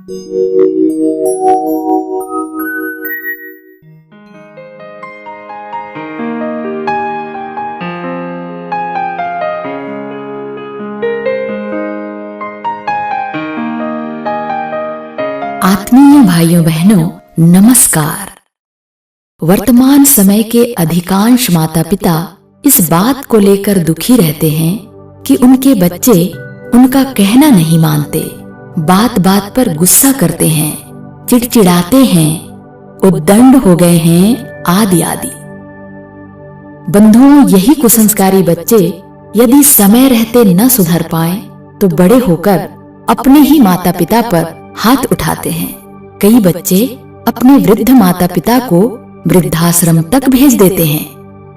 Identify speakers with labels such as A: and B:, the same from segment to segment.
A: आत्मीय भाइयों बहनों, नमस्कार। वर्तमान समय के अधिकांश माता पिता इस बात को लेकर दुखी रहते हैं कि उनके बच्चे उनका कहना नहीं मानते, बात बात पर गुस्सा करते हैं, चिड़चिड़ाते हैं, उद्दंड हो गए हैं, आदि आदि। बंधुओं, यही कुसंस्कारी बच्चे यदि समय रहते न सुधर पाएं तो बड़े होकर अपने ही माता पिता पर हाथ उठाते हैं। कई बच्चे अपने वृद्ध माता पिता को वृद्धाश्रम तक भेज देते हैं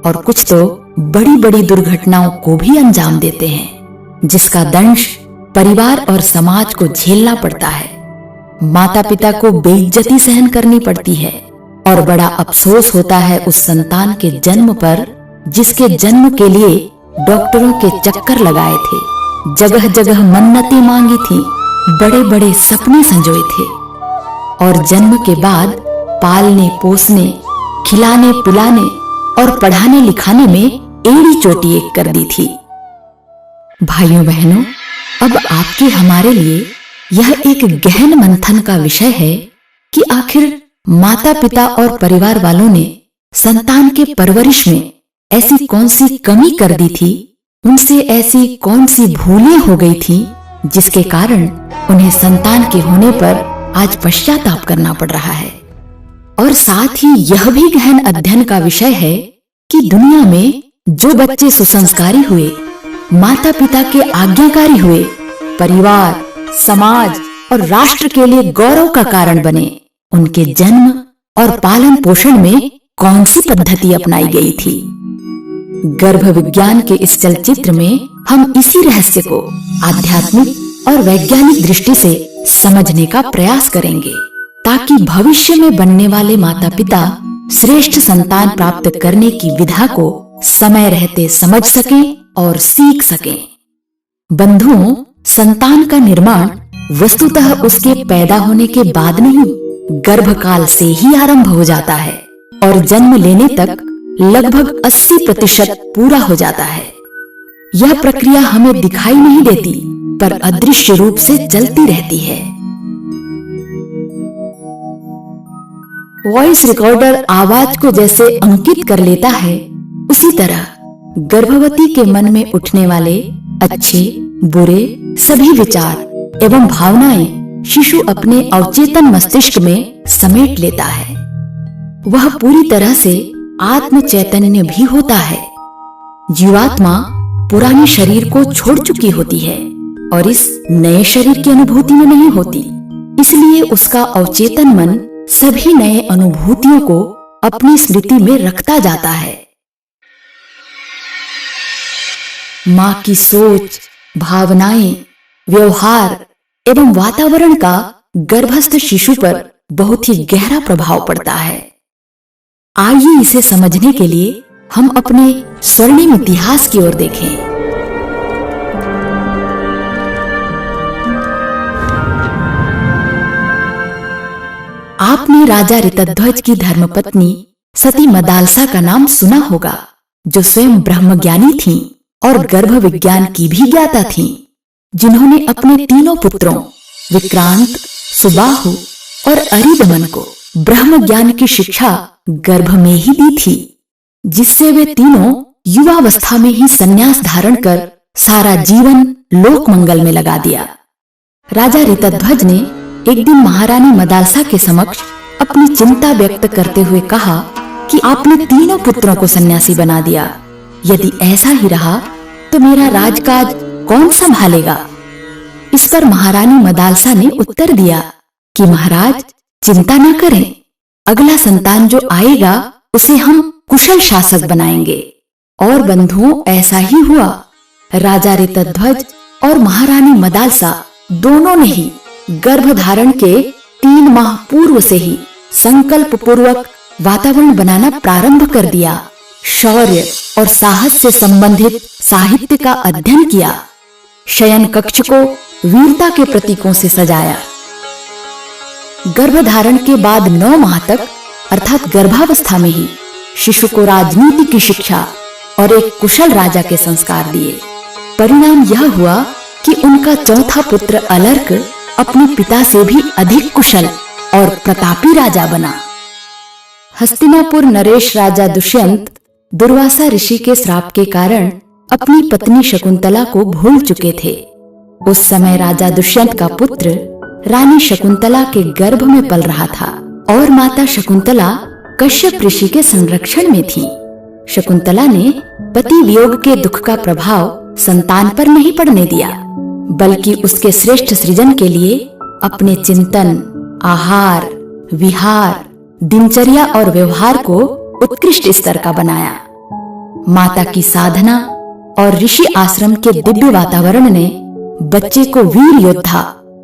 A: और कुछ तो बड़ी बड़ी दुर्घटनाओं को भी अंजाम देते हैं, जिसका दंश परिवार और समाज को झेलना पड़ता है। माता पिता को बेइज्जती सहन करनी पड़ती है और बड़ा अफसोस होता है उस संतान के जन्म पर जिसके जन्म के लिए डॉक्टरों के चक्कर लगाए थे, जगह जगह मन्नतें मांगी थी, बड़े बड़े सपने संजोए थे और जन्म के बाद पालने पोसने, खिलाने पिलाने और पढ़ाने लिखाने में एड़ी चोटी एक कर दी थी। भाइयों बहनों, अब आपके हमारे लिए यह एक गहन मंथन का विषय है कि आखिर माता पिता और परिवार वालों ने संतान के परवरिश में ऐसी कौन सी कमी कर दी थी, उनसे ऐसी कौन सी भूलें हो गई थी जिसके कारण उन्हें संतान के होने पर आज पश्चाताप करना पड़ रहा है। और साथ ही यह भी गहन अध्ययन का विषय है कि दुनिया में जो बच्चे सुसंस्कारी हुए, माता पिता के आज्ञाकारी हुए, परिवार, समाज और राष्ट्र के लिए गौरव का कारण बने, उनके जन्म और पालन पोषण में कौन सी पद्धति अपनाई गई थी। गर्भ विज्ञान के इस चलचित्र में हम इसी रहस्य को आध्यात्मिक और वैज्ञानिक दृष्टि से समझने का प्रयास करेंगे, ताकि भविष्य में बनने वाले माता पिता श्रेष्ठ संतान प्राप्त करने की विधा को समय रहते समझ सकें और सीख सकें। बंधुओं, संतान का निर्माण वस्तुतः उसके पैदा होने के बाद नहीं, गर्भकाल से ही आरंभ हो जाता है और जन्म लेने तक लगभग 80% पूरा हो जाता है। यह प्रक्रिया हमें दिखाई नहीं देती, पर अदृश्य रूप से चलती रहती है। वॉइस रिकॉर्डर आवाज को जैसे अंकित कर लेता है, उसी तरह गर्भवती के मन में उठने वाले अच्छे बुरे सभी विचार एवं भावनाएं शिशु अपने अवचेतन मस्तिष्क में समेट लेता है। वह पूरी तरह से आत्म चैतन्य भी होता है। जीवात्मा पुराने शरीर को छोड़ चुकी होती है और इस नए शरीर की अनुभूति में नहीं होती, इसलिए उसका अवचेतन मन सभी नए अनुभूतियों को अपनी स्मृति में रखता जाता है। माँ की सोच, भावनाएं, व्यवहार एवं वातावरण का गर्भस्थ शिशु पर बहुत ही गहरा प्रभाव पड़ता है। आइए इसे समझने के लिए हम अपने स्वर्णिम इतिहास की ओर देखें। आपने राजा ऋतध्वज की धर्मपत्नी सती मदालसा का नाम सुना होगा, जो स्वयं ब्रह्मज्ञानी थीं और गर्भ विज्ञान की भी ज्ञाता थीं, जिन्होंने अपने तीनों पुत्रों विक्रांत, सुबाहु और अरिदमन को ब्रह्म ज्ञान की शिक्षा गर्भ में ही दी थी, जिससे वे तीनों युवावस्था में ही संन्यास धारण कर सारा जीवन लोक मंगल में लगा दिया। राजा ऋतध्वज ने एक दिन महारानी मदालसा के समक्ष अपनी चिंता व्यक्त करते हुए कहा कि आपने तीनों पुत्रों को सन्यासी बना दिया। यदि ऐसा ही रहा तो मेरा राजकाज कौन संभालेगा। इस पर महारानी मदालसा ने उत्तर दिया कि महाराज चिंता न करें, अगला संतान जो आएगा उसे हम कुशल शासक बनाएंगे। और बंधुओं, ऐसा ही हुआ। राजा ऋतध्वज और महारानी मदालसा दोनों ने ही गर्भ धारण के 3 माह पूर्व से ही संकल्प पूर्वक वातावरण बनाना प्रारंभ कर दिया। शौर्य और साहस से संबंधित साहित्य का अध्ययन किया। शयन कक्ष को वीरता के प्रतीकों से सजाया। गर्भधारण के बाद 9 माह तक अर्थात गर्भावस्था में ही शिशु को राजनीति की शिक्षा और एक कुशल राजा के संस्कार दिए। परिणाम यह हुआ कि उनका चौथा पुत्र अलर्क अपने पिता से भी अधिक कुशल और प्रतापी राजा बना। हस्तिनापुर नरेश राजा दुष्यंत दुर्वासा ऋषि के श्राप के कारण अपनी पत्नी शकुंतला को भूल चुके थे। उस समय राजा दुष्यंत का पुत्र रानी शकुंतला के गर्भ में पल रहा था और माता शकुंतला कश्यप ऋषि के संरक्षण में थी। शकुंतला ने पति वियोग के दुख का प्रभाव संतान पर नहीं पड़ने दिया, बल्कि उसके श्रेष्ठ सृजन के लिए अपने चिंतन, आहार, विहार, दिनचर्या और व्यवहार को उत्कृष्ट स्तर का बनाया। माता की साधना और ऋषि आश्रम के दिव्य वातावरण ने बच्चे को वीर योद्धा,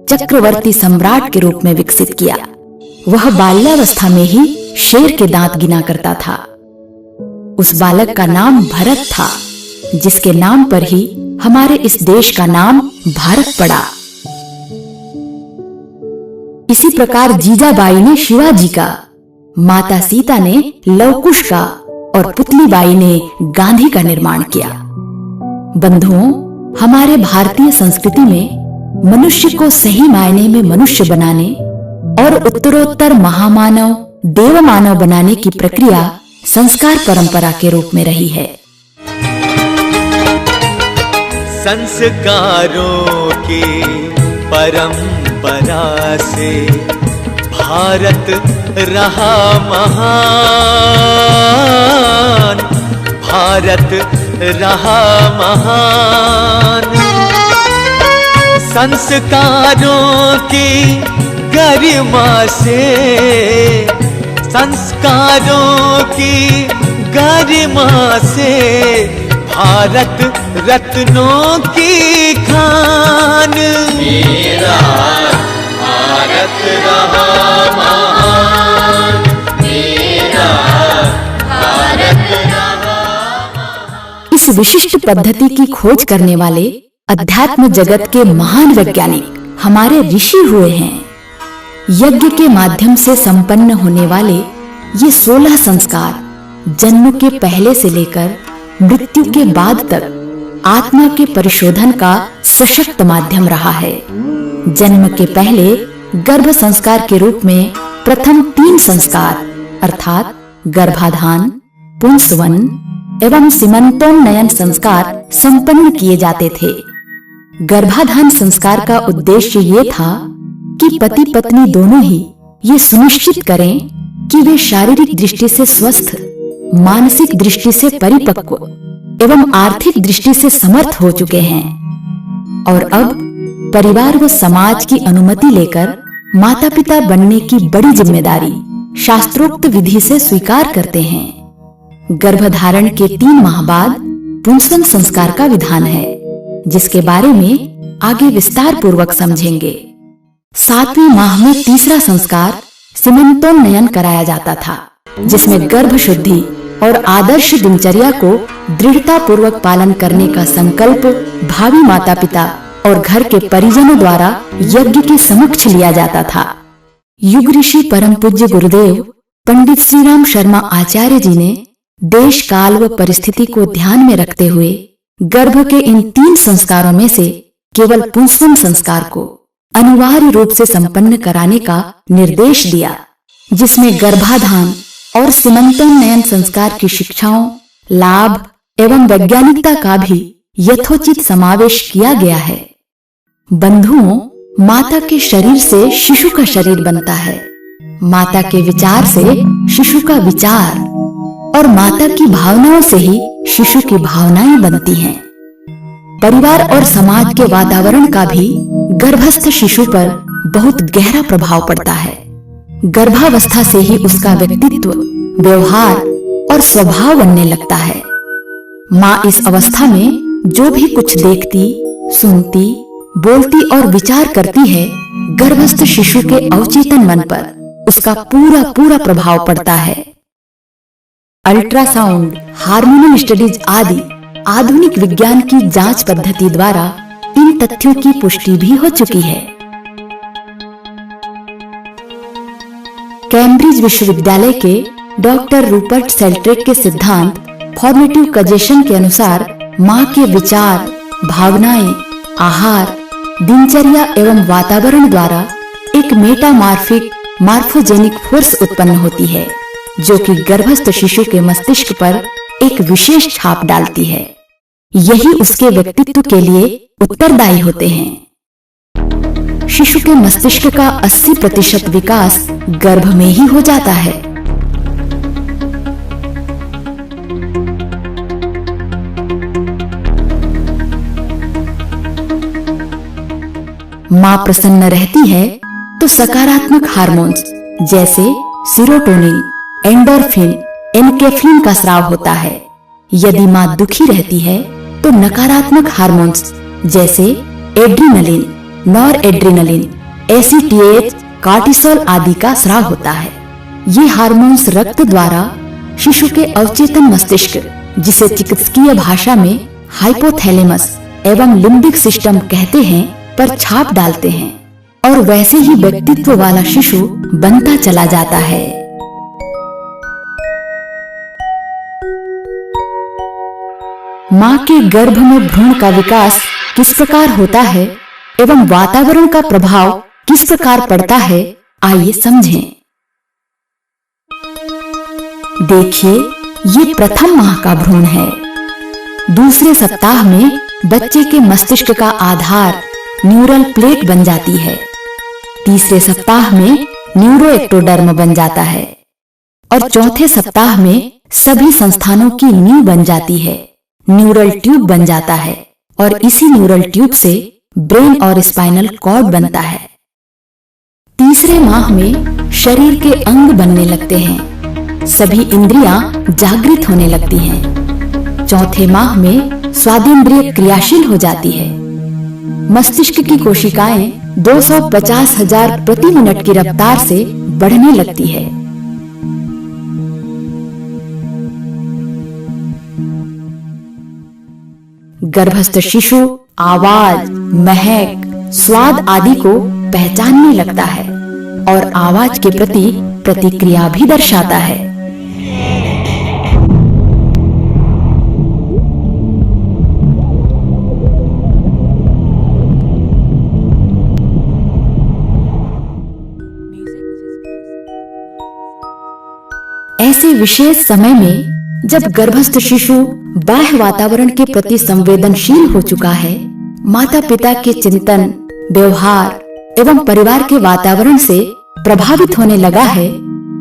A: चक्रवर्ती सम्राट के रूप में विकसित किया। वह बाल्यावस्था में ही शेर के दांत गिना करता था। उस बालक का नाम भरत था, जिसके नाम पर ही हमारे इस देश का नाम भारत पड़ा। इसी प्रकार जीजाबाई ने शिवाजी का, माता सीता ने लवकुश का और पुतली बाई ने गांधी का निर्माण किया। बंधुओं, हमारे भारतीय संस्कृति में मनुष्य को सही मायने में मनुष्य बनाने और उत्तरोत्तर महामानव, देव मानव बनाने की प्रक्रिया संस्कार परंपरा के रूप में रही है।
B: संस्कारों की परंपरा से भारत रहा महान, भारत रहा महान। संस्कारों की गरिमा से, संस्कारों की गरिमा से भारत रत्नों की खान। मेरा भारत रहा महान, मेरा भारत रहा महान।
A: इस विशिष्ट पद्धति की खोज करने वाले अध्यात्म जगत के महान वैज्ञानिक हमारे ऋषि हुए हैं। यज्ञ के माध्यम से संपन्न होने वाले ये 16 संस्कार जन्म के पहले से लेकर मृत्यु के बाद तक आत्मा के परिशोधन का सशक्त माध्यम रहा है। जन्म के पहले गर्भ संस्कार के रूप में प्रथम 3 संस्कार अर्थात गर्भाधान, पुंसवन एवं सीमंतोन्नयन संस्कार संपन्न किए जाते थे। गर्भाधान संस्कार का उद्देश्य ये था कि पति पत्नी दोनों ही ये सुनिश्चित करें कि वे शारीरिक दृष्टि से स्वस्थ, मानसिक दृष्टि से परिपक्व एवं आर्थिक दृष्टि से समर्थ हो चुके हैं और अब परिवार व समाज की अनुमति लेकर माता पिता बनने की बड़ी जिम्मेदारी शास्त्रोक्त विधि से स्वीकार करते हैं। गर्भधारण के 3 माह बाद पुंसवन संस्कार का विधान है, जिसके बारे में आगे विस्तार पूर्वक समझेंगे। 7वें माह में तीसरा संस्कार सीमंतोन्नयन कराया जाता था, जिसमें गर्भ शुद्धि और आदर्श दिनचर्या को दृढ़ता पूर्वक पालन करने का संकल्प भावी माता पिता और घर के परिजनों द्वारा यज्ञ के समक्ष लिया जाता था। युग ऋषि परम पूज्य गुरुदेव पंडित श्रीराम शर्मा आचार्य जी ने देश काल व परिस्थिति को ध्यान में रखते हुए गर्भ के इन 3 संस्कारों में से केवल पुंसवन संस्कार को अनिवार्य रूप से संपन्न कराने का निर्देश दिया, जिसमें गर्भाधान और सीमंतोन्नयन संस्कार की शिक्षाओं, लाभ एवं वैज्ञानिकता का भी यथोचित समावेश किया गया है। बंधुओं, माता के शरीर से शिशु का शरीर बनता है, माता के विचार से शिशु का विचार और माता की भावनाओं से ही शिशु की भावनाएं बनती हैं। परिवार और समाज के वातावरण का भी गर्भस्थ शिशु पर बहुत गहरा प्रभाव पड़ता है। गर्भावस्था से ही उसका व्यक्तित्व, व्यवहार और स्वभाव बनने लगता है। माँ इस अवस्था में जो भी कुछ देखती, सुनती, बोलती और विचार करती है, गर्भस्थ शिशु के अवचेतन मन पर उसका पूरा प्रभाव पड़ता है। अल्ट्रासाउंड, हार्मोनल स्टडीज आदि आधुनिक विज्ञान की जांच पद्धति द्वारा इन तथ्यों की पुष्टि भी हो चुकी है। कैम्ब्रिज विश्वविद्यालय के डॉक्टर रूपर्ट शेल्ड्रिक के सिद्धांत फॉर्मेटिव कजेशन के अनुसार माँ के विचार, भावनाएं, आहार, दिनचर्या एवं वातावरण द्वारा एक मेटामॉर्फिक मॉर्फोजेनिक फोर्स उत्पन्न होती है, जो कि गर्भस्थ शिशु के मस्तिष्क पर एक विशेष छाप डालती है। यही उसके व्यक्तित्व के लिए उत्तरदायी होते हैं। शिशु के मस्तिष्क का 80% विकास गर्भ में ही हो जाता है। मां प्रसन्न रहती है तो सकारात्मक हार्मोन्स जैसे सीरोटोनिन, एंडोर्फिन, एनकेफ्रिन का स्राव होता है। यदि मां दुखी रहती है तो नकारात्मक हार्मोन्स जैसे एड्रीनलिन, नॉरएड्रेनालिन, एसीटीएच, कॉर्टिसोल आदि का स्राव होता है। ये हार्मोन्स रक्त द्वारा शिशु के अवचेतन मस्तिष्क, जिसे चिकित्सकीय भाषा में हाइपोथैलेमस एवं लिम्बिक सिस्टम कहते हैं, पर छाप डालते हैं और वैसे ही व्यक्तित्व वाला शिशु बनता चला जाता है। मां के गर्भ में भ्रूण का विकास किस प्रकार होता है एवं वातावरण का प्रभाव किस प्रकार पड़ता है, आइए समझें। देखिए, ये प्रथम माह का भ्रूण है। दूसरे सप्ताह में बच्चे के मस्तिष्क का आधार न्यूरल प्लेट बन जाती है। तीसरे सप्ताह में न्यूरोएक्टोडर्म बन जाता है और चौथे सप्ताह में सभी संस्थानों की नींव बन जाती है। न्यूरल ट्यूब बन जाता है और इसी न्यूरल ट्यूब से ब्रेन और स्पाइनल कॉर्ड बनता है। तीसरे माह में शरीर के अंग बनने लगते हैं। सभी इंद्रियां जागृत होने लगती हैं। चौथे माह में स्वादेंद्रिय क्रियाशील हो जाती है। मस्तिष्क की कोशिकाएं 250,000 प्रति मिनट की रफ्तार से बढ़ने लगती है। गर्भस्थ शिशु आवाज, महक, स्वाद आदि को पहचानने लगता है और आवाज के प्रति प्रतिक्रिया भी दर्शाता है। ऐसे विशेष समय में जब गर्भस्थ शिशु बाह्य वातावरण के प्रति संवेदनशील हो चुका है, माता पिता के चिंतन, व्यवहार एवं परिवार के वातावरण से प्रभावित होने लगा है,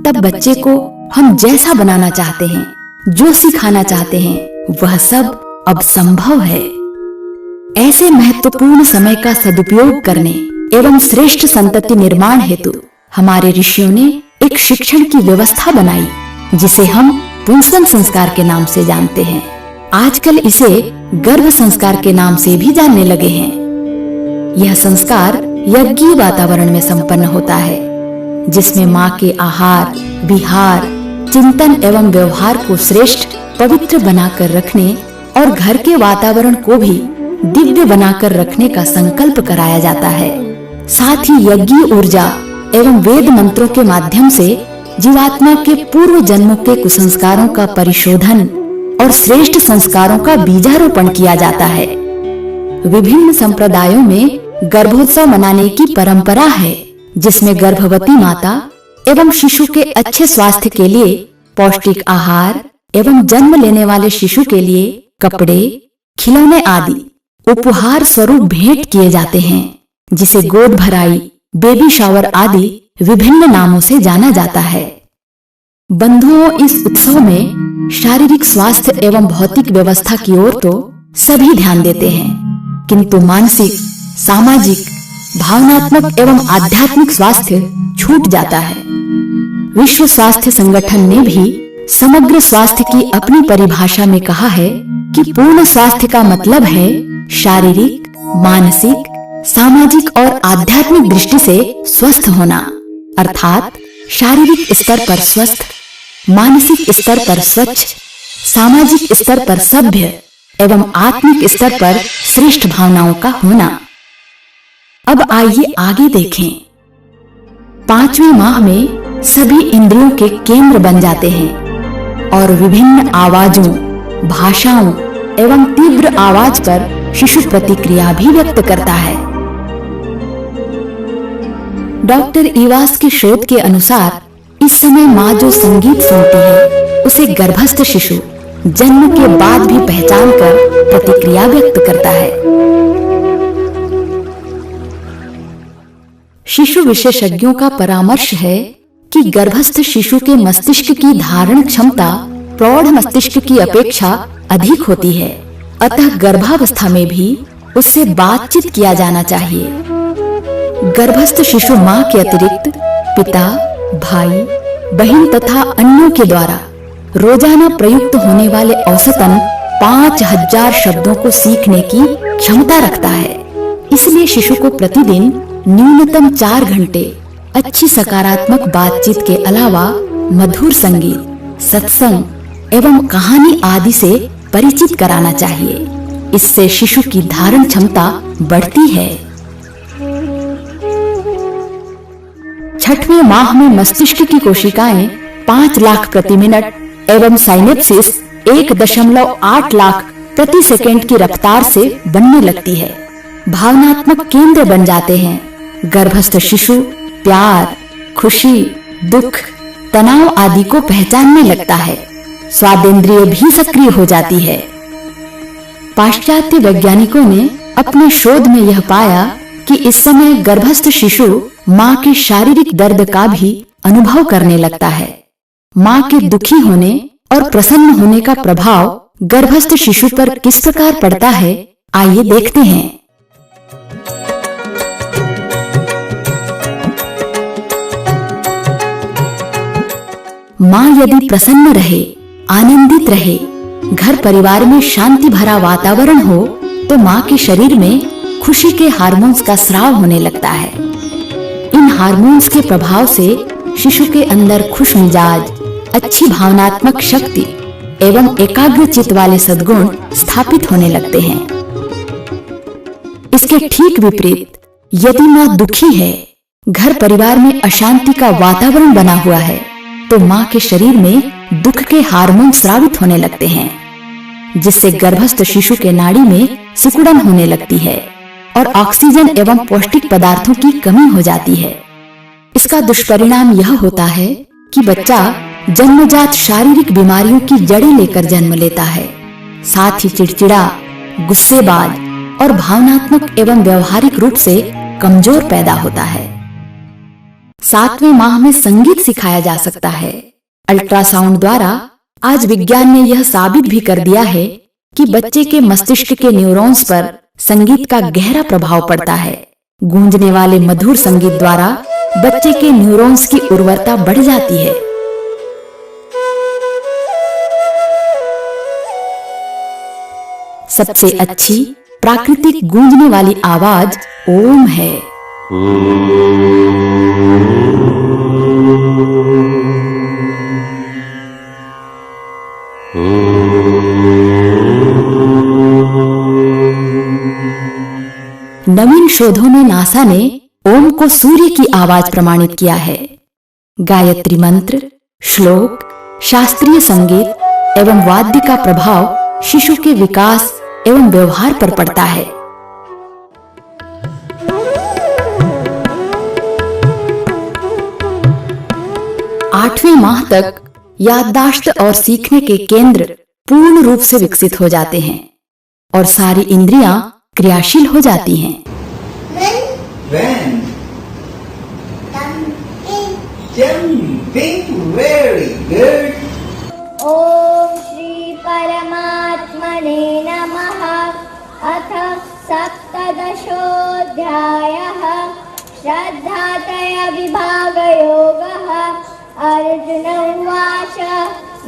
A: तब बच्चे को हम जैसा बनाना चाहते हैं, जो सिखाना चाहते हैं, वह सब अब संभव है। ऐसे महत्वपूर्ण समय का सदुपयोग करने एवं श्रेष्ठ संतति निर्माण हेतु हमारे ऋषियों ने एक शिक्षण की व्यवस्था बनाई, जिसे हम पुंसवन संस्कार के नाम से जानते हैं। आजकल इसे गर्भ संस्कार के नाम से भी जानने लगे हैं। यह संस्कार यज्ञीय वातावरण में संपन्न होता है, जिसमें माँ के आहार, विहार, चिंतन एवं व्यवहार को श्रेष्ठ, पवित्र बनाकर रखने और घर के वातावरण को भी दिव्य बनाकर रखने का संकल्प कराया जाता है। साथ ही यज्ञीय ऊर्जा एवं वेद मंत्रों के माध्यम से जीवात्मा के पूर्व जन्मों के कुसंस्कारों का परिशोधन और श्रेष्ठ संस्कारों का बीजारोपण किया जाता है। विभिन्न संप्रदायों में गर्भोत्सव मनाने की परंपरा है, जिसमें गर्भवती माता एवं शिशु के अच्छे स्वास्थ्य के लिए पौष्टिक आहार एवं जन्म लेने वाले शिशु के लिए कपड़े, खिलौने आदि उपहार स्वरूप भेंट किए जाते हैं, जिसे गोद भराई, बेबी शावर आदि विभिन्न नामों से जाना जाता है। बंधुओं, इस उत्सव में शारीरिक स्वास्थ्य एवं भौतिक व्यवस्था की ओर तो सभी ध्यान देते हैं, किंतु मानसिक, सामाजिक, भावनात्मक एवं आध्यात्मिक स्वास्थ्य छूट जाता है। विश्व स्वास्थ्य संगठन ने भी समग्र स्वास्थ्य की अपनी परिभाषा में कहा है कि पूर्ण स्वास्थ्य का मतलब है शारीरिक, मानसिक, सामाजिक और आध्यात्मिक दृष्टि से स्वस्थ होना, अर्थात शारीरिक स्तर पर स्वस्थ, मानसिक स्तर पर स्वच्छ, सामाजिक स्तर पर सभ्य एवं आत्मिक स्तर पर श्रेष्ठ भावनाओं का होना। अब आइए आगे देखें। 5वें माह में सभी इंद्रियों के केंद्र बन जाते हैं और विभिन्न आवाजों, भाषाओं एवं तीव्र आवाज पर शिशु प्रतिक्रिया भी व्यक्त करता है। डॉक्टर इवास के शोध के अनुसार इस समय माँ जो संगीत सुनती है उसे गर्भस्थ शिशु जन्म के बाद भी पहचान कर प्रतिक्रिया व्यक्त करता है। शिशु विशेषज्ञों का परामर्श है कि गर्भस्थ शिशु के मस्तिष्क की धारण क्षमता प्रौढ़ मस्तिष्क की अपेक्षा अधिक होती है, अतः गर्भावस्था में भी उससे बातचीत किया जाना चाहिए। गर्भस्थ शिशु मां के अतिरिक्त पिता, भाई, बहन तथा अन्यों के द्वारा रोजाना प्रयुक्त होने वाले औसतन 5000 शब्दों को सीखने की क्षमता रखता है। इसलिए शिशु को प्रतिदिन न्यूनतम 4 घंटे अच्छी सकारात्मक बातचीत के अलावा मधुर संगीत, सत्संग एवं कहानी आदि से परिचित कराना चाहिए। इससे शिशु की धारण क्षमता बढ़ती है। 6वें माह में मस्तिष्क की कोशिकाएं 5 लाख प्रति मिनट एवं साइनेप्सिस 1.8 लाख प्रति सेकंड की रफ्तार से बनने लगती है। भावनात्मक केंद्र बन जाते हैं। गर्भस्थ शिशु प्यार, खुशी, दुख, तनाव आदि को पहचानने लगता है। स्वादेंद्रिय भी सक्रिय हो जाती है। पाश्चात्य वैज्ञानिकों ने अपने शोध में यह पाया कि इस समय गर्भस्थ शिशु मां के शारीरिक दर्द का भी अनुभव करने लगता है। मां के दुखी होने और प्रसन्न होने का प्रभाव गर्भस्थ शिशु पर किस प्रकार पड़ता है, आइए देखते हैं। मां यदि प्रसन्न रहे, आनंदित रहे, घर परिवार में शांति भरा वातावरण हो तो मां के शरीर में खुशी के हार्मोन्स का स्राव होने लगता है। इन हार्मोन्स के प्रभाव से शिशु के अंदर खुश मिजाज, अच्छी भावनात्मक शक्ति एवं एकाग्र चित्त वाले सद्गुण स्थापित होने लगते हैं। इसके ठीक विपरीत यदि मां दुखी है, घर परिवार में अशांति का वातावरण बना हुआ है, तो मां के शरीर में दुख के हार्मोन स्रावित होने लगते हैं, जिससे गर्भस्थ शिशु के नाड़ी में सिकुड़न होने लगती है और ऑक्सीजन एवं पौष्टिक पदार्थों की कमी हो जाती है। इसका दुष्परिणाम यह होता है कि बच्चा जन्मजात शारीरिक बीमारियों की जड़ें लेकर जन्म लेता है। साथ ही चिड़चिड़ा, गुस्सेबाज और भावनात्मक एवं व्यवहारिक रूप से कमजोर पैदा होता है। 7वें माह में संगीत सिखाया जा सकता है। अल्ट्रासाउंड द्वारा आज विज्ञान ने यह साबित भी कर दिया है कि बच्चे के मस्तिष्क के न्यूरॉन्स पर संगीत का गहरा प्रभाव पड़ता है। गूंजने वाले मधुर संगीत द्वारा बच्चे के न्यूरॉन्स की उर्वरता बढ़ जाती है। सबसे अच्छी प्राकृतिक गूंजने वाली आवाज ओम है। नवीन शोधों में नासा ने ओम को सूर्य की आवाज प्रमाणित किया है। गायत्री मंत्र, श्लोक, शास्त्रीय संगीत एवं वाद्य का प्रभाव शिशु के विकास एवं व्यवहार पर पड़ता है। आठवें माह तक याददाश्त और सीखने के केंद्र पूर्ण रूप से विकसित हो जाते हैं और सारी इंद्रियां क्रियाशील हो जाती हैं।
C: When? Jumping. Very good.
D: ओम श्री परमात्मने नमः। अथ सप्तदशोऽध्यायः। श्रद्धात्रय विभागयोगः। अर्जुन उवाच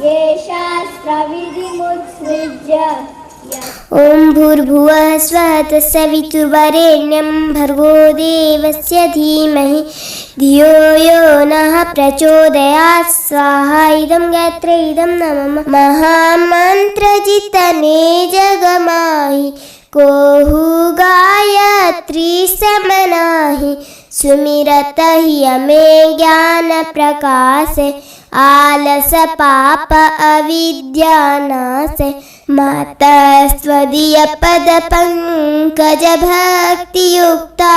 D: ये शास्त्रविधिमुत्सृज्य
E: ओम भूर्भुवः स्वः तत्सवितुर्वरेण्यं भर्गो देवस्य धीमहि धियो यो नः प्रचोदयात् स्वाहा। इदं गायत्री इदं नमः महामन्त्रजितने जगमाहि कोहु गायत्री समनाहि सुमिरत हियमें ज्ञान प्रकाश आलस पाप अविद्या नाश माता स्वदीय पद पंकज भक्ति युक्ता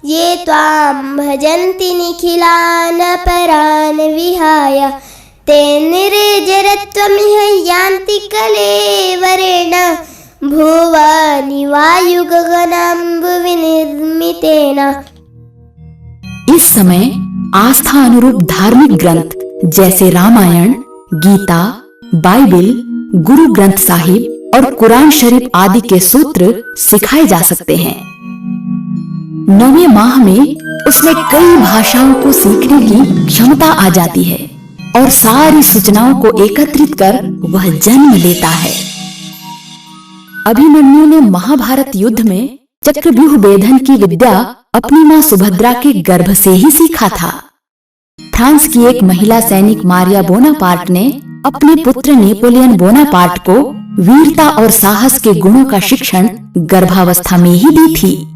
E: ये त्वां भजन्ति निखिलान् परान् विहाय ते निर्जरत्वमिह यान्ति कलेवरेण भुवनि वायुगगनाम्बुविनिर्मितेन।
A: इस समय आस्था अनुरूप धार्मिक ग्रंथ जैसे रामायण, गीता, बाइबिल, गुरु ग्रंथ साहिब और कुरान शरीफ आदि के सूत्र सिखाए जा सकते हैं। 9वें माह में उसमें कई भाषाओं को सीखने की क्षमता आ जाती है और सारी सूचनाओं को एकत्रित कर वह जन्म लेता है। अभिमन्यु ने महाभारत युद्ध में चक्रव्यूह भेदन की विद्या अपनी मां सुभद्रा के गर्भ से ही सीखा था। फ्रांस की एक महिला सैनिक मारिया बोनापार्ट ने अपने पुत्र नेपोलियन बोनापार्ट को वीरता और साहस के गुणों का शिक्षण गर्भावस्था में ही दी थी।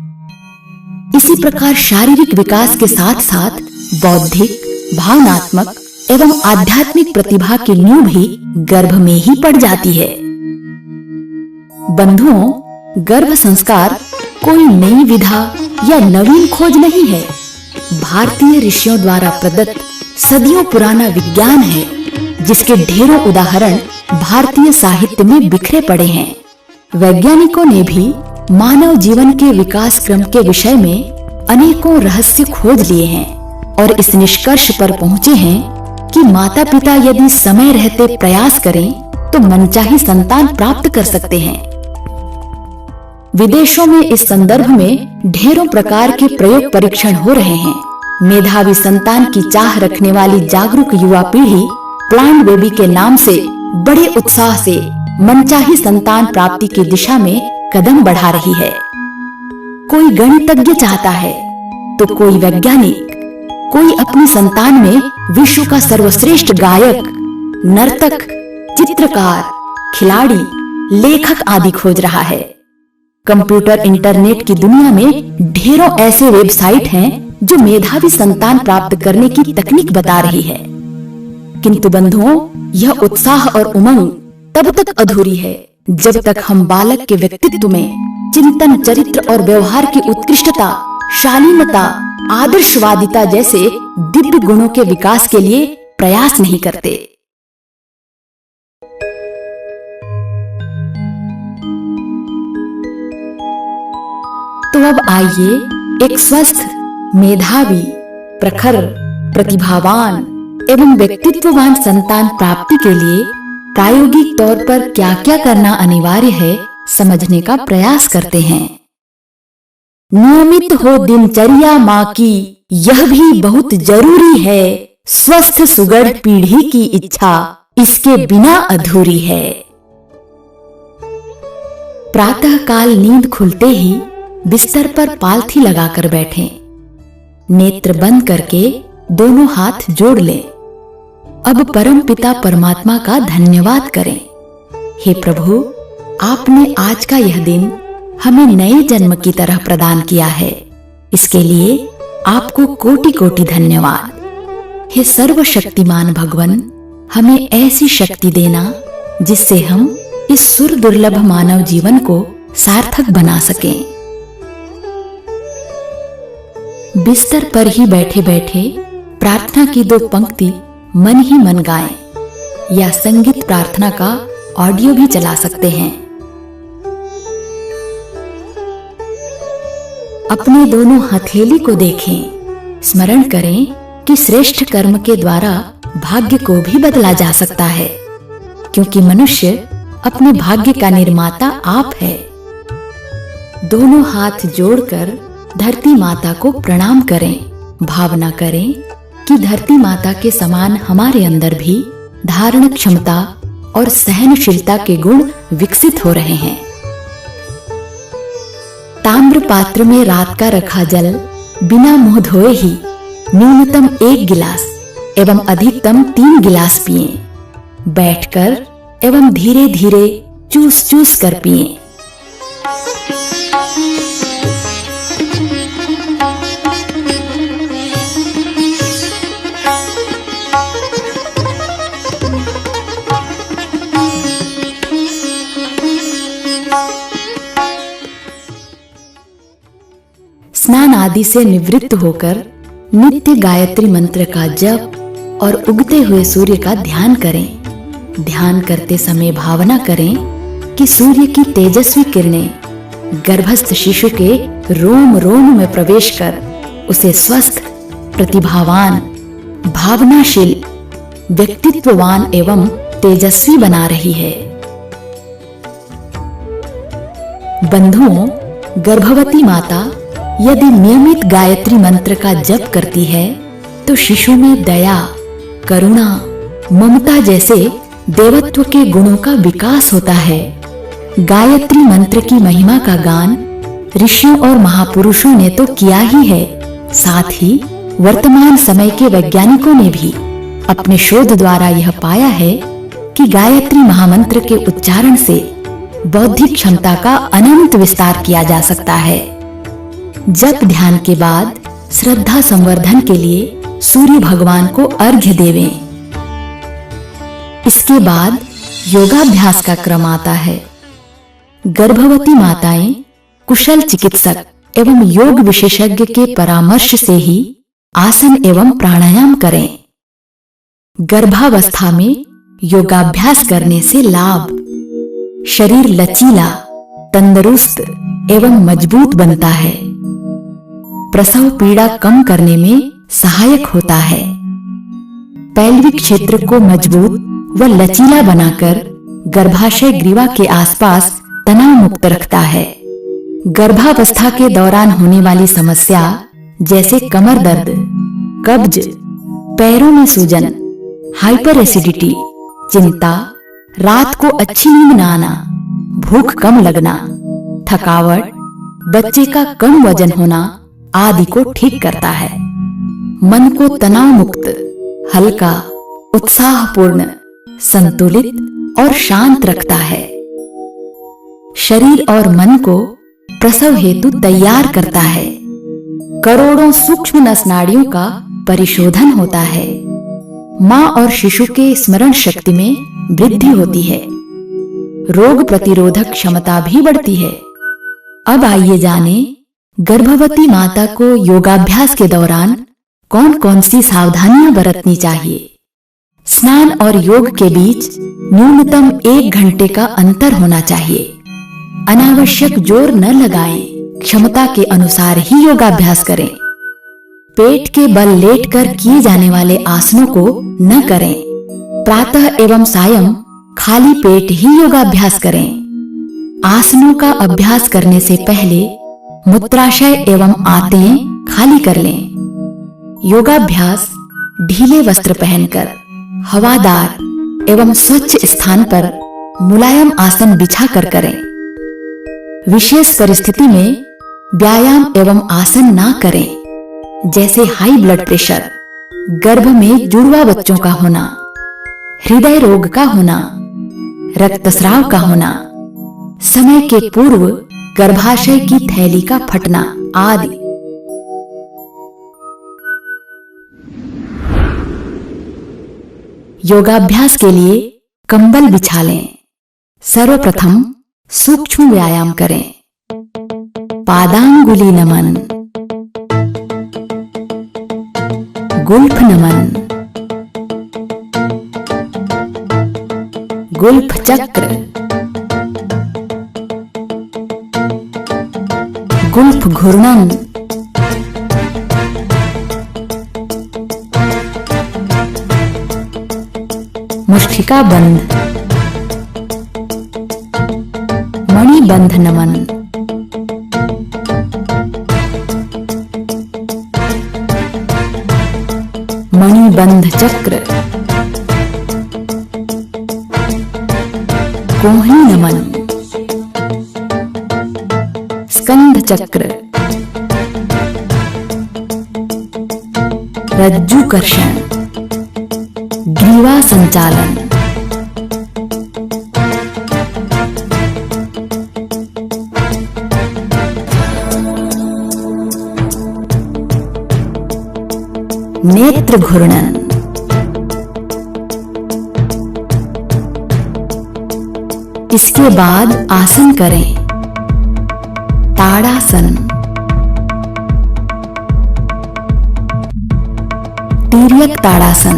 A: इसी प्रकार शारीरिक विकास के साथ साथ बौद्धिक, भावनात्मक एवं आध्यात्मिक प्रतिभा की नींव भी गर्भ में ही पड़ जाती है। बंधुओं, गर्भ संस्कार कोई नई विधा या नवीन खोज नहीं है। भारतीय ऋषियों द्वारा प्रदत्त सदियों पुराना विज्ञान है, जिसके ढेरों उदाहरण भारतीय साहित्य में बिखरे पड़े हैं। वैज्ञानिकों ने भी मानव जीवन के विकास क्रम के विषय में अनेकों रहस्य खोज लिए हैं और इस निष्कर्ष पर पहुंचे हैं कि माता पिता यदि समय रहते प्रयास करें तो मनचाही संतान प्राप्त कर सकते हैं। विदेशों में इस संदर्भ में ढेरों प्रकार के प्रयोग परीक्षण हो रहे हैं। मेधावी संतान की चाह रखने वाली जागरूक युवा पीढ़ी प्लांट बेबी के नाम से बड़े उत्साह से मनचाही संतान प्राप्ति की दिशा में कदम बढ़ा रही है। कोई गणितज्ञ चाहता है तो कोई वैज्ञानिक, कोई अपनी संतान में विश्व का सर्वश्रेष्ठ गायक, नर्तक, चित्रकार, खिलाड़ी, लेखक आदि खोज रहा है। कंप्यूटर इंटरनेट की दुनिया में ढेरों ऐसे वेबसाइट हैं जो मेधावी संतान प्राप्त करने की तकनीक बता रही है। किंतु बंधुओं, यह उत्साह और उमंग तब तक अधूरी है जब तक हम बालक के व्यक्तित्व में चिंतन, चरित्र और व्यवहार की उत्कृष्टता, शालीनता, आदर्शवादिता जैसे दिव्य गुणों के विकास के लिए प्रयास नहीं करते। तो अब आइए एक स्वस्थ, मेधावी, प्रखर, प्रतिभावान एवं व्यक्तित्ववान संतान प्राप्ति के लिए प्रायोगिक तौर पर क्या क्या करना अनिवार्य है समझने का प्रयास करते हैं। नियमित हो दिनचर्या माँ की, यह भी बहुत जरूरी है। स्वस्थ सुगढ़ पीढ़ी की इच्छा इसके बिना अधूरी है। प्रातः काल नींद खुलते ही बिस्तर पर पालथी लगाकर बैठें। नेत्र बंद करके दोनों हाथ जोड़ लें। अब परम पिता परमात्मा का धन्यवाद करें। हे प्रभु, आपने आज का यह दिन हमें नए जन्म की तरह प्रदान किया है। इसके लिए आपको कोटि कोटि धन्यवाद। हे सर्वशक्तिमान भगवन, हमें ऐसी शक्ति देना जिससे हम इस सुर दुर्लभ मानव जीवन को सार्थक बना सकें। बिस्तर पर ही बैठे बैठे प्रार्थना की 2 पंक्ति मन ही मन गाएं या संगीत प्रार्थना का ऑडियो भी चला सकते हैं। अपने दोनों हथेली को देखें। स्मरण करें कि श्रेष्ठ कर्म के द्वारा भाग्य को भी बदला जा सकता है, क्योंकि मनुष्य अपने भाग्य का निर्माता आप है। दोनों हाथ जोड़कर धरती माता को प्रणाम करें। भावना करें कि धरती माता के समान हमारे अंदर भी धारण क्षमता और सहनशीलता के गुण विकसित हो रहे हैं। ताम्र पात्र में रात का रखा जल बिना मुंह धोए ही न्यूनतम 1 गिलास एवं अधिकतम 3 गिलास पिएं। बैठकर एवं धीरे धीरे चूस चूस कर पिएं। आदि से निवृत्त होकर नित्य गायत्री मंत्र का जप और उगते हुए सूर्य का ध्यान करें। ध्यान करते समय भावना करें कि सूर्य की तेजस्वी किरणें गर्भस्थ शिशु के रोम रोम में प्रवेश कर उसे स्वस्थ, प्रतिभावान, भावनाशील, व्यक्तित्ववान एवं तेजस्वी बना रही है। बंधुओं, गर्भवती माता यदि नियमित गायत्री मंत्र का जप करती है तो शिशु में दया, करुणा, ममता जैसे देवत्व के गुणों का विकास होता है। गायत्री मंत्र की महिमा का गान ऋषियों और महापुरुषों ने तो किया ही है, साथ ही वर्तमान समय के वैज्ञानिकों ने भी अपने शोध द्वारा यह पाया है कि गायत्री महामंत्र के उच्चारण से बौद्धिक क्षमता का अनंत विस्तार किया जा सकता है। जप ध्यान के बाद श्रद्धा संवर्धन के लिए सूर्य भगवान को अर्घ्य देवें। इसके बाद योगाभ्यास का क्रम आता है। गर्भवती माताएं कुशल चिकित्सक एवं योग विशेषज्ञ के परामर्श से ही आसन एवं प्राणायाम करें। गर्भावस्था में योगाभ्यास करने से लाभ: शरीर लचीला, तंदुरुस्त एवं मजबूत बनता है। प्रसव पीड़ा कम करने में सहायक होता है। पैल्विक क्षेत्र को मजबूत व लचीला बनाकर गर्भाशय ग्रीवा के आसपास तनाव मुक्त रखता है। गर्भावस्था के दौरान होने वाली समस्या जैसे कमर दर्द, कब्ज, पैरों में सूजन, हाइपर एसिडिटी, चिंता, रात को अच्छी नींद न आना, भूख कम लगना, थकावट, बच्चे का कम वजन होना आदि को ठीक करता है। मन को तनाव मुक्त, हल्का, उत्साहपूर्ण, संतुलित और शांत रखता है। शरीर और मन को प्रसव हेतु तैयार करता है। करोड़ों सूक्ष्म नस नाड़ियों का परिशोधन होता है। मां और शिशु के स्मरण शक्ति में वृद्धि होती है। रोग प्रतिरोधक क्षमता भी बढ़ती है। अब आइए जाने गर्भवती माता को योगाभ्यास के दौरान कौन कौन सी सावधानियां बरतनी चाहिए। स्नान और योग के बीच न्यूनतम 1 घंटे का अंतर होना चाहिए। अनावश्यक जोर न लगाएं। क्षमता के अनुसार ही योगाभ्यास करें। पेट के बल लेटकर किए जाने वाले आसनों को न करें। प्रातः एवं सायं खाली पेट ही योगाभ्यास करें। आसनों का अभ्यास करने से पहले मूत्राशय एवं आंतें खाली कर लें। योगाभ्यास ढीले वस्त्र पहनकर हवादार एवं स्वच्छ स्थान पर मुलायम आसन बिछाकर करें। विशेष परिस्थिति में व्यायाम एवं आसन ना करें, जैसे हाई ब्लड प्रेशर, गर्भ में जुड़वा बच्चों का होना, हृदय रोग का होना, रक्तस्राव का होना, समय के पूर्व गर्भाशय की थैली का फटना आदि। योगाभ्यास के लिए कंबल बिछा लें। सर्वप्रथम सूक्ष्म व्यायाम करें। पादांगुली नमन, गुल्फ नमन, गुल्फ चक्र, गुल्फ घूर्णन, मुष्टिका बंध, मणिबंध नमन, मणिबंध चक्र, कोहनी नमन, स्कंध चक्र, रज्जु कर्षण, ग्रीवा संचालन, नेत्र घूर्णन, इसके बाद आसन करें। ताड़ासन, तिर्यक ताड़ासन,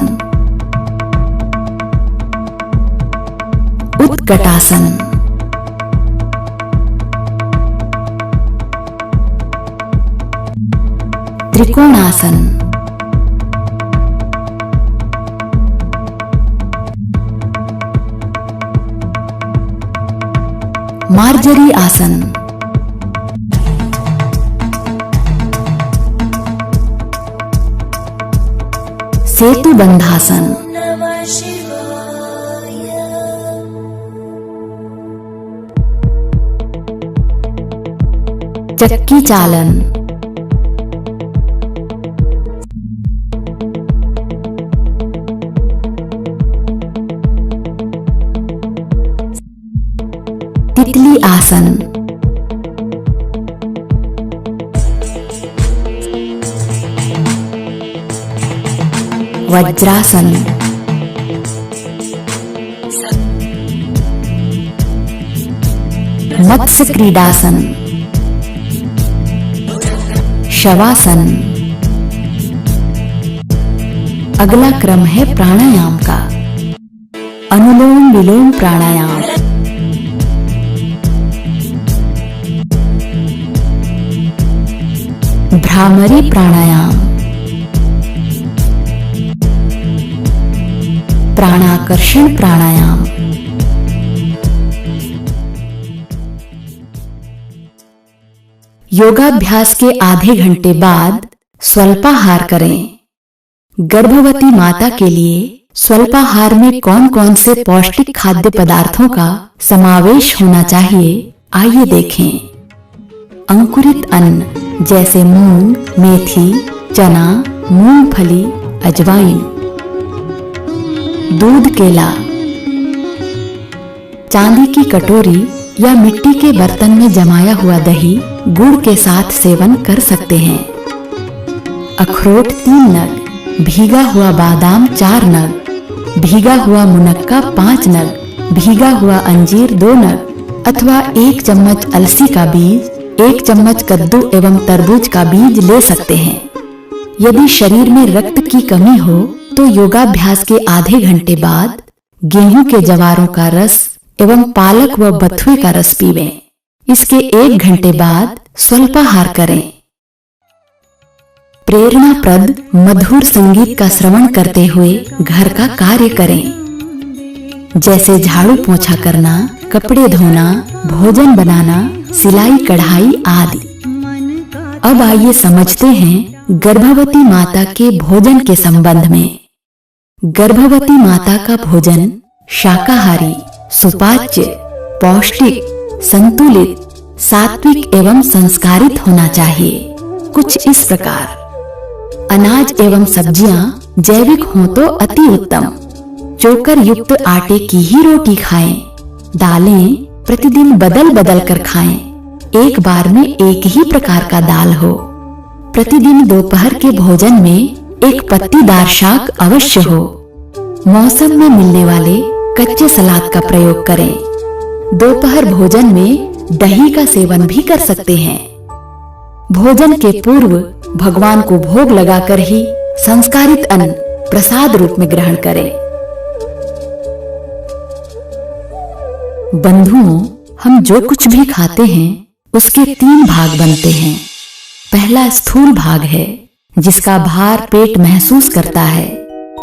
A: उत्कटासन, त्रिकोणासन, मार्जरी आसन, सेतु बंधासन, चक्की चालन, तितली आसन, वज्रासन, मत्स्य क्रीडासन, शवासन। अगला क्रम है प्राणायाम का। अनुलोम विलोम प्राणायाम। भ्रामरी प्राणायाम, प्राणाकर्षण प्राणायाम। योगाभ्यास के आधे घंटे बाद स्वल्पाहार करें। गर्भवती माता के लिए स्वल्पाहार में कौन कौन से पौष्टिक खाद्य पदार्थों का समावेश होना चाहिए, आइए देखें। अंकुरित अन्न जैसे मूंग, मेथी, चना, मूंगफली, अजवाइन। दूध केला। चांदी की कटोरी या मिट्टी के बर्तन में जमाया हुआ दही गुड़ के साथ सेवन कर सकते हैं। अखरोट 3 नग, भीगा हुआ बादाम 4 नग, भीगा हुआ मुनक्का 5 नग, भीगा हुआ अंजीर 2 नग अथवा 1 चम्मच अलसी का बीज, 1 चम्मच कद्दू एवं तरबूज का बीज ले सकते हैं। यदि शरीर में रक्त की कमी हो तो योगाभ्यास के आधे घंटे बाद गेहूं के जवारों का रस एवं पालक व बथुए का रस पीवें। इसके 1 घंटे बाद स्वल्पाहार करें। प्रेरणाप्रद मधुर संगीत का श्रवण करते हुए घर का कार्य करें, जैसे झाड़ू पोंछा करना, कपड़े धोना, भोजन बनाना, सिलाई कढ़ाई आदि। अब आइए समझते हैं गर्भवती माता के भोजन के संबंध में। गर्भवती माता का भोजन शाकाहारी, सुपाच्य, पौष्टिक, संतुलित, सात्विक एवं संस्कारित होना चाहिए। कुछ इस प्रकार: अनाज एवं सब्जियां जैविक हों तो अति उत्तम। चोकर युक्त आटे की ही रोटी खाएं। दालें प्रतिदिन बदल बदल कर खाएं। एक बार में एक ही प्रकार का दाल हो। प्रतिदिन दोपहर के भोजन में एक पत्तीदार शाक अवश्य हो। मौसम में मिलने वाले कच्चे सलाद का प्रयोग करें। दोपहर भोजन में दही का सेवन भी कर सकते हैं। भोजन के पूर्व भगवान को भोग लगाकर ही संस्कारित अन्न प्रसाद रूप में ग्रहण करें। बंधुओं, हम जो कुछ भी खाते हैं उसके 3 भाग बनते हैं। पहला स्थूल भाग है, जिसका भार पेट महसूस करता है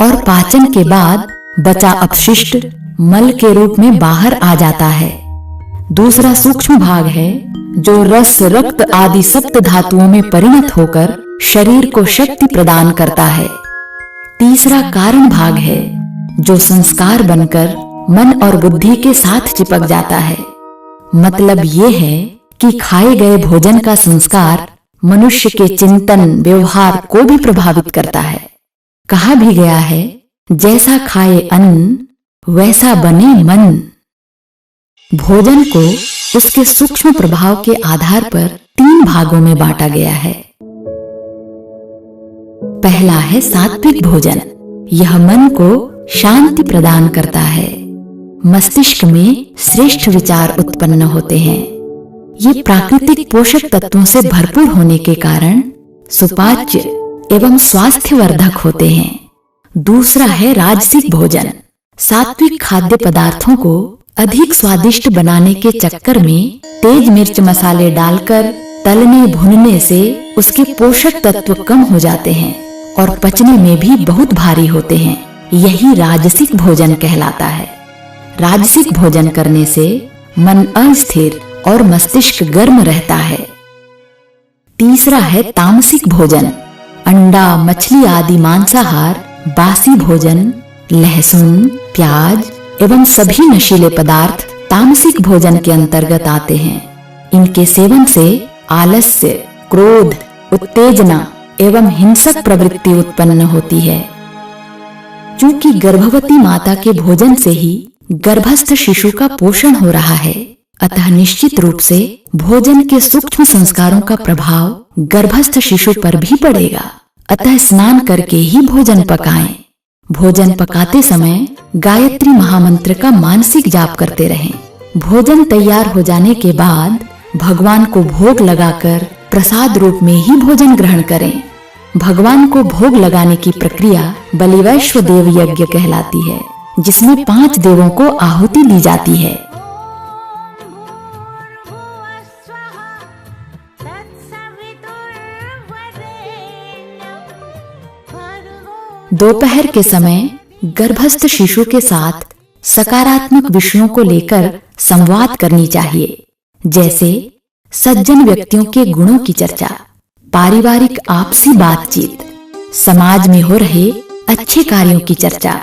A: और पाचन के बाद बचा अपशिष्ट मल के रूप में बाहर आ जाता है। दूसरा सूक्ष्म भाग है, जो रस, रक्त आदि सप्त धातुओं में परिणत होकर शरीर को शक्ति प्रदान करता है। तीसरा कारण भाग है, जो संस्कार बनकर मन और बुद्धि के साथ चिपक जाता है। मतलब ये है कि खाए गए भोजन का संस्कार मनुष्य के चिंतन, व्यवहार को भी प्रभावित करता है। कहा भी गया है, जैसा खाए अन्न वैसा बने मन। भोजन को उसके सूक्ष्म प्रभाव के आधार पर 3 भागों में बांटा गया है। पहला है सात्विक भोजन। यह मन को शांति प्रदान करता है। मस्तिष्क में श्रेष्ठ विचार उत्पन्न होते हैं। ये प्राकृतिक पोषक तत्वों से भरपूर होने के कारण सुपाच्य एवं स्वास्थ्यवर्धक होते हैं। दूसरा है राजसिक भोजन। सात्विक खाद्य पदार्थों को अधिक स्वादिष्ट बनाने के चक्कर में तेज मिर्च मसाले डालकर तलने भुनने से उसके पोषक तत्व कम हो जाते हैं और पचने में भी बहुत भारी होते हैं। यही राजसिक भोजन कहलाता है। राजसिक भोजन करने से मन अस्थिर और मस्तिष्क गर्म रहता है। तीसरा है तामसिक भोजन। अंडा, मछली आदि मांसाहार, बासी भोजन, लहसुन, प्याज एवं सभी नशीले पदार्थ तामसिक भोजन के अंतर्गत आते हैं। इनके सेवन से आलस्य, क्रोध, उत्तेजना एवं हिंसक प्रवृत्ति उत्पन्न होती है। चूंकि गर्भवती माता के भोजन से ही गर्भस्थ शिशु का पोषण हो रहा है, अतः निश्चित रूप से भोजन के सूक्ष्म संस्कारों का प्रभाव गर्भस्थ शिशु पर भी पड़ेगा। अतः स्नान करके ही भोजन पकाएं। भोजन पकाते समय गायत्री महामंत्र का मानसिक जाप करते रहें। भोजन तैयार हो जाने के बाद भगवान को भोग लगाकर प्रसाद रूप में ही भोजन ग्रहण करें। भगवान को भोग लगाने की प्रक्रिया बलिवैश्व देव यज्ञ कहलाती है, जिसमें 5 देवों को आहुति दी जाती है। दोपहर के समय गर्भस्थ शिशु के साथ सकारात्मक विषयों को लेकर संवाद करनी चाहिए, जैसे सज्जन व्यक्तियों के गुणों की चर्चा, पारिवारिक आपसी बातचीत, समाज में हो रहे अच्छे कार्यों की चर्चा,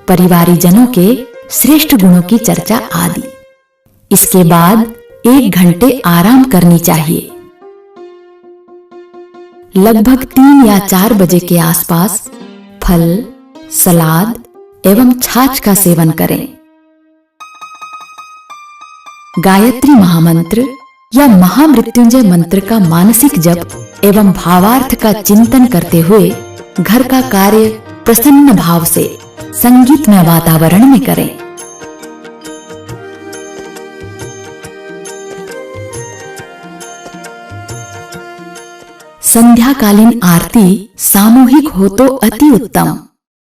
A: परिवारीजनों के श्रेष्ठ गुणों की चर्चा आदि। इसके बाद 1 घंटे आराम करनी चाहिए। लगभग 3 या 4 बजे के आसपास फल, सलाद एवं छाछ का सेवन करें। गायत्री महामंत्र या महामृत्युंजय मंत्र का मानसिक जप एवं भावार्थ का चिंतन करते हुए घर का कार्य प्रसन्न भाव से संगीतमय वातावरण में करें। संध्याकालीन आरती सामूहिक हो तो अति उत्तम।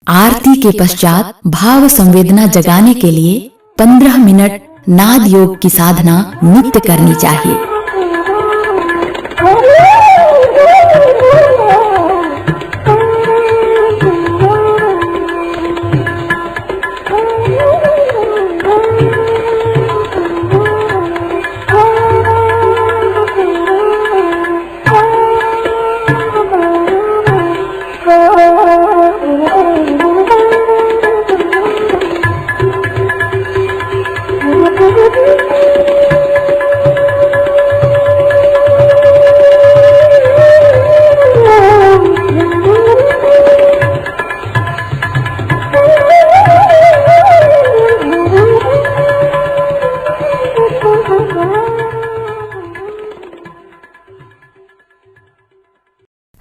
A: आरती के पश्चात भाव संवेदना जगाने के लिए 15 मिनट नाद योग की साधना नित्य करनी चाहिए।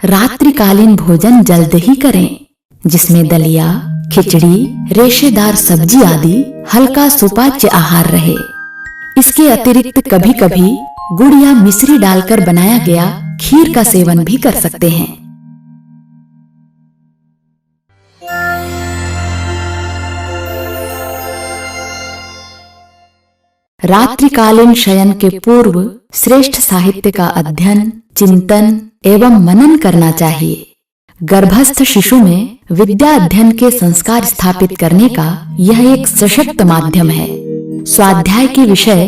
A: रात्रिकालीन भोजन जल्द ही करें, जिसमें दलिया, खिचड़ी, रेशेदार सब्जी आदि हल्का सुपाच्य आहार रहे। इसके अतिरिक्त कभी कभी गुड़ या मिश्री डालकर बनाया गया खीर का सेवन भी कर सकते हैं। रात्रिकालीन शयन के पूर्व श्रेष्ठ साहित्य का अध्ययन, चिंतन एवं मनन करना चाहिए। गर्भस्थ शिशु में विद्या अध्ययन के संस्कार स्थापित करने का यह एक सशक्त माध्यम है। स्वाध्याय के विषय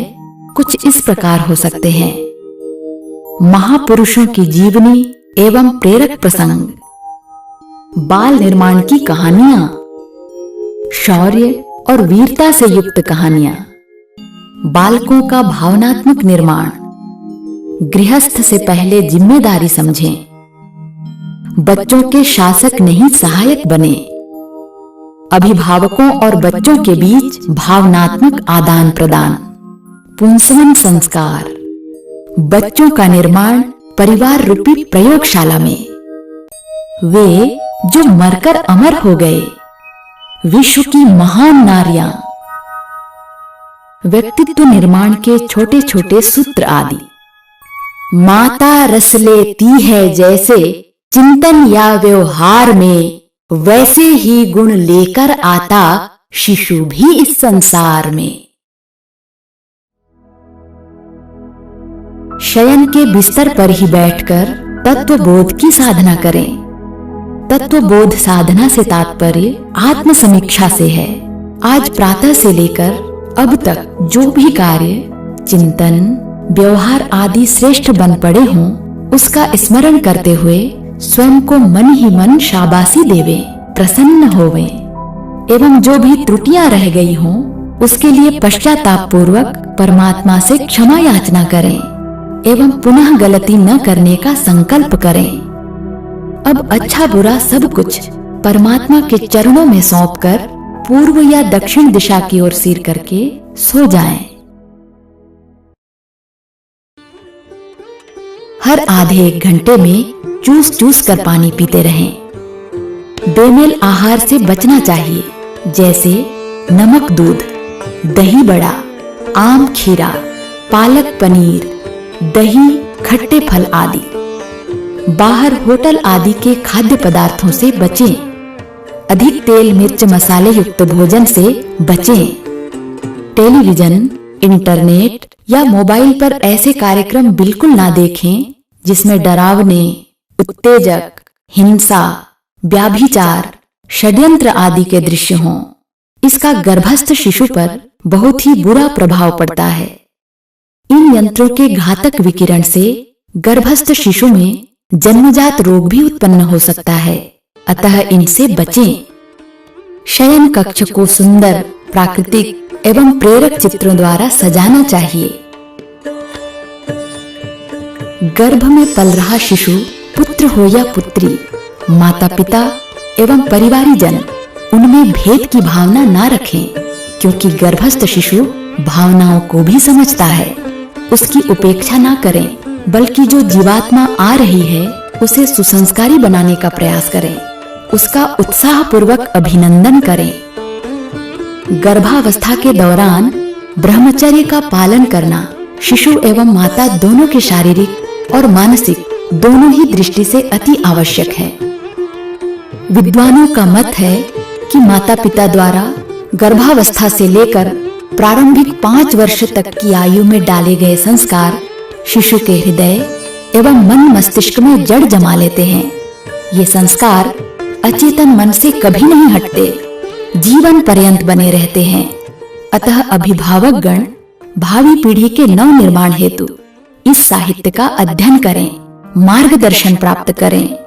A: कुछ इस प्रकार हो सकते हैं: महापुरुषों की जीवनी एवं प्रेरक प्रसंग, बाल निर्माण की कहानियां, शौर्य और वीरता से युक्त कहानियां, बालकों का भावनात्मक निर्माण, गृहस्थ से पहले जिम्मेदारी समझें, बच्चों के शासक नहीं सहायक बने, अभिभावकों और बच्चों के बीच भावनात्मक आदान प्रदान, पुंसवन संस्कार, बच्चों का निर्माण परिवार रूपी प्रयोगशाला में, वे जो मरकर अमर हो गए, विश्व की महान नारियां, व्यक्तित्व निर्माण के छोटे छोटे सूत्र आदि। माता रस लेती है जैसे चिंतन या व्यवहार में, वैसे ही गुण लेकर आता शिशु भी इस संसार में। शयन के बिस्तर पर ही बैठकर तत्वबोध की साधना करें। तत्वबोध साधना से तात्पर्य आत्म समीक्षा से है। आज प्रातः से लेकर अब तक जो भी कार्य, चिंतन, व्यवहार आदि श्रेष्ठ बन पड़े हों, उसका स्मरण करते हुए स्वयं को मन ही मन शाबाशी देवे, प्रसन्न होवे, एवं जो भी त्रुटियां रह गई हों उसके लिए पश्चाताप पूर्वक परमात्मा से क्षमा याचना करें एवं पुनः गलती न करने का संकल्प करें। अब अच्छा बुरा सब कुछ परमात्मा के चरणों में सौंपकर पूर्व या दक्षिण दिशा की ओर सिर करके सो जाएं। हर आधे एक घंटे में चूस चूस कर पानी पीते रहें। बेमेल आहार से बचना चाहिए, जैसे नमक दूध, दही बड़ा, आम खीरा, पालक पनीर, दही, खट्टे फल आदि। बाहर होटल आदि के खाद्य पदार्थों से बचें। अधिक तेल मिर्च मसाले युक्त भोजन से बचें। टेलीविजन, इंटरनेट या मोबाइल पर ऐसे कार्यक्रम बिल्कुल ना देखें जिसमें डरावने, उत्तेजक, हिंसा, व्याभिचार, षड्यंत्र आदि के दृश्य हों। इसका गर्भस्थ शिशु पर बहुत ही बुरा प्रभाव पड़ता है। इन यंत्रों के घातक विकिरण से गर्भस्थ शिशु में जन्मजात रोग भी उत्पन्न हो सकता है, अतः इनसे बचें। शयन कक्ष को सुंदर, प्राकृतिक एवं प्रेरक चित्रों द्वारा सजाना चाहिए। गर्भ में पल रहा शिशु, पुत्र हो या पुत्री, माता पिता एवं परिवारीजन उनमें भेद की भावना ना रखें, क्योंकि गर्भस्थ शिशु भावनाओं को भी समझता है। उसकी उपेक्षा ना करें, बल्कि जो जीवात्मा आ रही है उसे सुसंस्कारी बनाने का प्रयास करें। उसका उत्साहपूर्वक अभिनंदन करें। गर्भावस्था के दौरान ब्रह्मचर्य का पालन करना शिशु एवं माता दोनों के शारीरिक और मानसिक दोनों ही दृष्टि से अति आवश्यक है। विद्वानों का मत है कि माता पिता द्वारा गर्भावस्था से लेकर प्रारंभिक 5 वर्ष तक की आयु में डाले गए संस्कार शिशु के हृदय एवं मन मस्तिष्क में जड़ जमा लेते हैं। ये संस्कार अचेतन मन से कभी नहीं हटते, जीवन पर्यंत बने रहते हैं। अतः अभिभावक गण भावी पीढ़ी के नव निर्माण हेतु इस साहित्य का अध्ययन करें, मार्गदर्शन प्राप्त करें।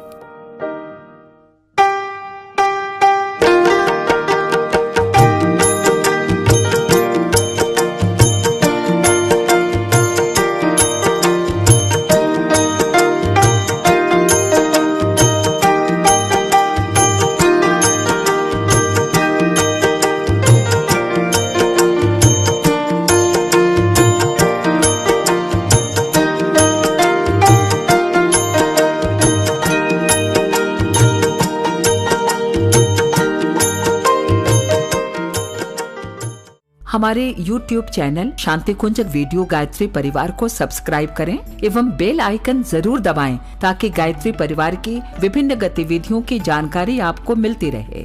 F: हमारे YouTube चैनल शांति कुंज रेडियो गायत्री परिवार को सब्सक्राइब करें एवं बेल आइकन जरूर दबाएं ताकि गायत्री परिवार की विभिन्न गतिविधियों की जानकारी आपको मिलती रहे।